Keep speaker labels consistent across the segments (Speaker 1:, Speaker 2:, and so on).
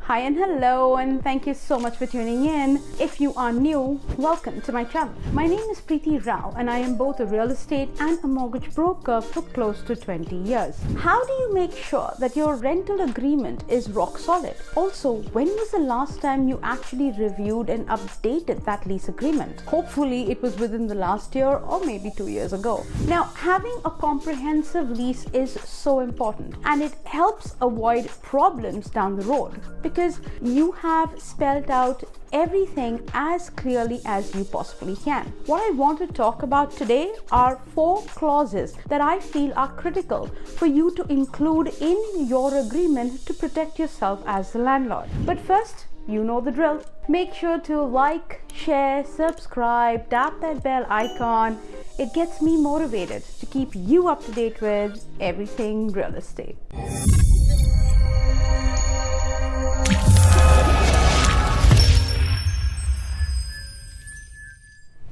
Speaker 1: Hi and hello, and thank you so much for tuning in. If you are new, welcome to my channel. My name is Preeti Rao and I am both a real estate and a mortgage broker for close to 20 years. How do you make sure that your rental agreement is rock solid? Also, when was the last time you actually reviewed and updated that lease agreement? Hopefully it was within the last year or maybe 2 years ago. Now, having a comprehensive lease is so important and it helps avoid problems down the road, because you have spelled out everything as clearly as you possibly can. What I want to talk about today are 4 clauses that I feel are critical for you to include in your agreement to protect yourself as the landlord. But first, you know the drill. Make sure to like, share, subscribe, tap that bell icon. It gets me motivated to keep you up to date with everything real estate.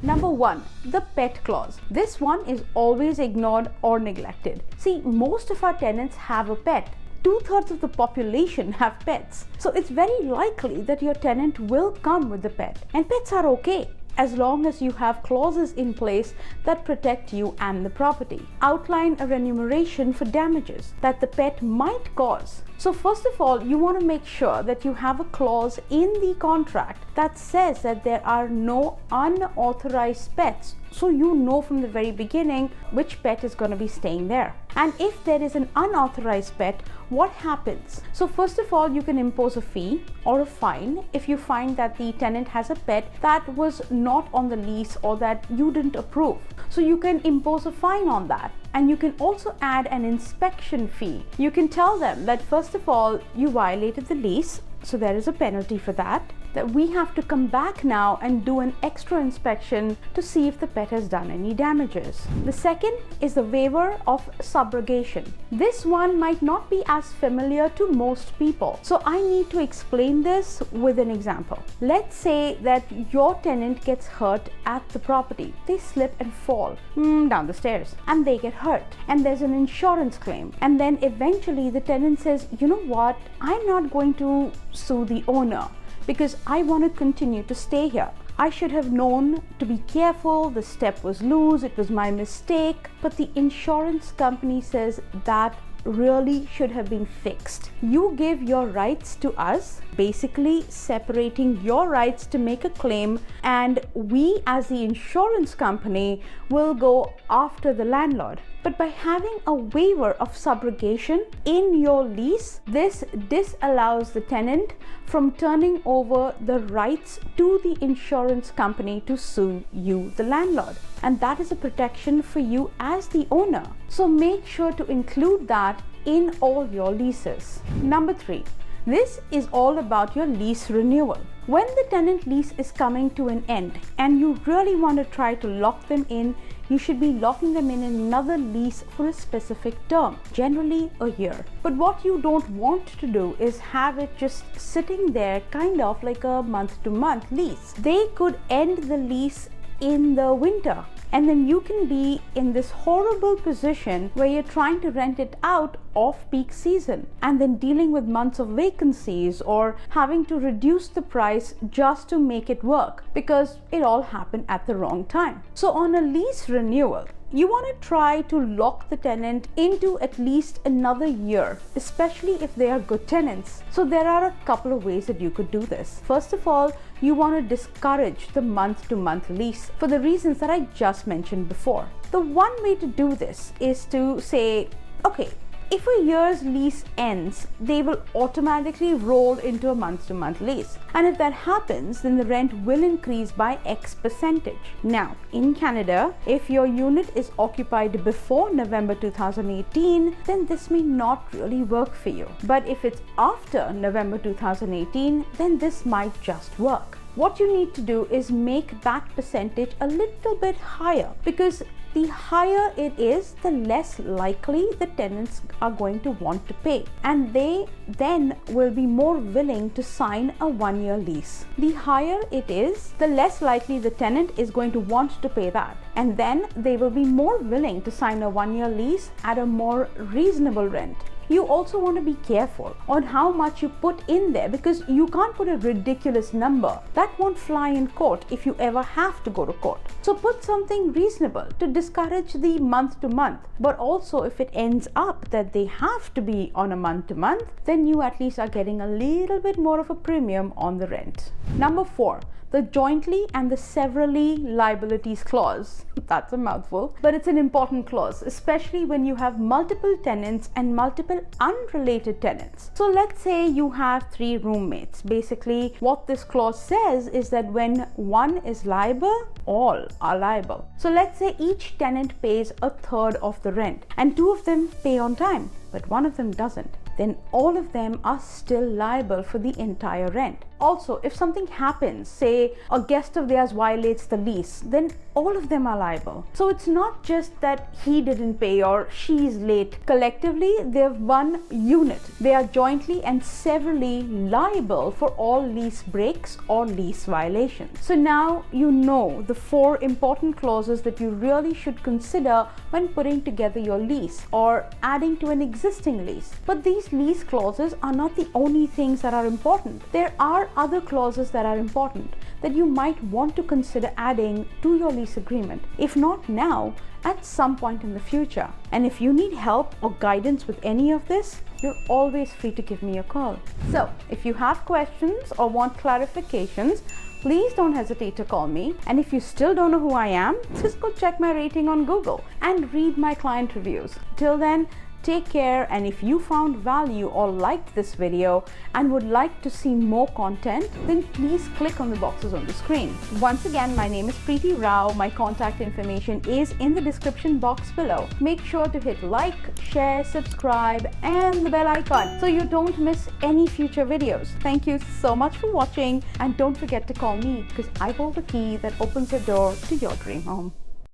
Speaker 1: Number 1, the pet clause. This one is always ignored or neglected. See, most of our tenants have a pet. 2/3 of the population have pets. So it's very likely that your tenant will come with the pet. And pets are okay, as long as you have clauses in place that protect you and the property. Outline a remuneration for damages that the pet might cause. So first of all, you want to make sure that you have a clause in the contract that says that there are no unauthorized pets. So you know from the very beginning which pet is going to be staying there. And if there is an unauthorized pet, what happens? So first of all, you can impose a fee or a fine if you find that the tenant has a pet that was not on the lease or that you didn't approve. So you can impose a fine on that. And you can also add an inspection fee. You can tell them that first of all, you violated the lease, so there is a penalty for that we have to come back now and do an extra inspection to see if the pet has done any damages. The second is the waiver of subrogation. This one might not be as familiar to most people, so I need to explain this with an example. Let's say that your tenant gets hurt at the property. They slip and fall down the stairs and they get hurt, and there's an insurance claim, and then eventually the tenant says, you know what, I'm not going to sue the owner because I want to continue to stay here. I should have known to be careful, the step was loose, it was my mistake, but the insurance company says that really should have been fixed. You give your rights to us, basically separating your rights to make a claim, and we as the insurance company will go after the landlord. But by having a waiver of subrogation in your lease, this disallows the tenant from turning over the rights to the insurance company to sue you, the landlord. And that is a protection for you as the owner. So make sure to include that in all your leases. Number 3. This is all about your lease renewal. When the tenant lease is coming to an end and you really want to try to lock them in, you should be locking them in another lease for a specific term, generally a year. But what you don't want to do is have it just sitting there kind of like a month-to-month lease. They could end the lease in the winter, and then you can be in this horrible position where you're trying to rent it out off peak season and then dealing with months of vacancies or having to reduce the price just to make it work because it all happened at the wrong time. So on a lease renewal, you want to try to lock the tenant into at least another year, especially if they are good tenants. So there are a couple of ways that you could do this. First of all, you want to discourage the month-to-month lease for the reasons that I just mentioned before. The one way to do this is to say, okay, if a year's lease ends, they will automatically roll into a month-to-month lease. And if that happens, then the rent will increase by X percentage. Now, in Canada, if your unit is occupied before November 2018, then this may not really work for you. But if it's after November 2018, then this might just work. What you need to do is make that percentage a little bit higher, because the higher it is, the less likely the tenants are going to want to pay, and they then will be more willing to sign a 1-year lease. The higher it is, the less likely the tenant is going to want to pay that, and then they will be more willing to sign a 1-year lease at a more reasonable rent. you also want to be careful on how much you put in there, because you can't put a ridiculous number. That won't fly in court if you ever have to go to court. So put something reasonable to discourage the month to month. But also, if it ends up that they have to be on a month to month, then you at least are getting a little bit more of a premium on the rent. Number 4, the jointly and the severally liabilities clause. That's a mouthful, but it's an important clause, especially when you have multiple tenants and multiple unrelated tenants. So let's say you have 3 roommates. Basically, what this clause says is that when one is liable, all are liable. So let's say each tenant pays a third of the rent and 2 of them pay on time, but 1 of them doesn't. Then all of them are still liable for the entire rent. Also, if something happens, say a guest of theirs violates the lease, then all of them are liable. So it's not just that he didn't pay or she's late. Collectively, they're one unit. They are jointly and severally liable for all lease breaks or lease violations. So now you know the 4 important clauses that you really should consider when putting together your lease or adding to an existing lease. But these lease clauses are not the only things that are important. There are other clauses that are important that you might want to consider adding to your lease agreement. If not now, at some point in the future. And if you need help or guidance with any of this, you're always free to give me a call. So if you have questions or want clarifications, please don't hesitate to call me. And if you still don't know who I am, just go check my rating on Google and read my client reviews. Till then, take care, and if you found value or liked this video and would like to see more content, then please click on the boxes on the screen. Once again, my name is Preeti Rao. My contact information is in the description box below. Make sure to hit like, share, subscribe, and the bell icon so you don't miss any future videos. Thank you so much for watching, and don't forget to call me because I hold the key that opens the door to your dream home.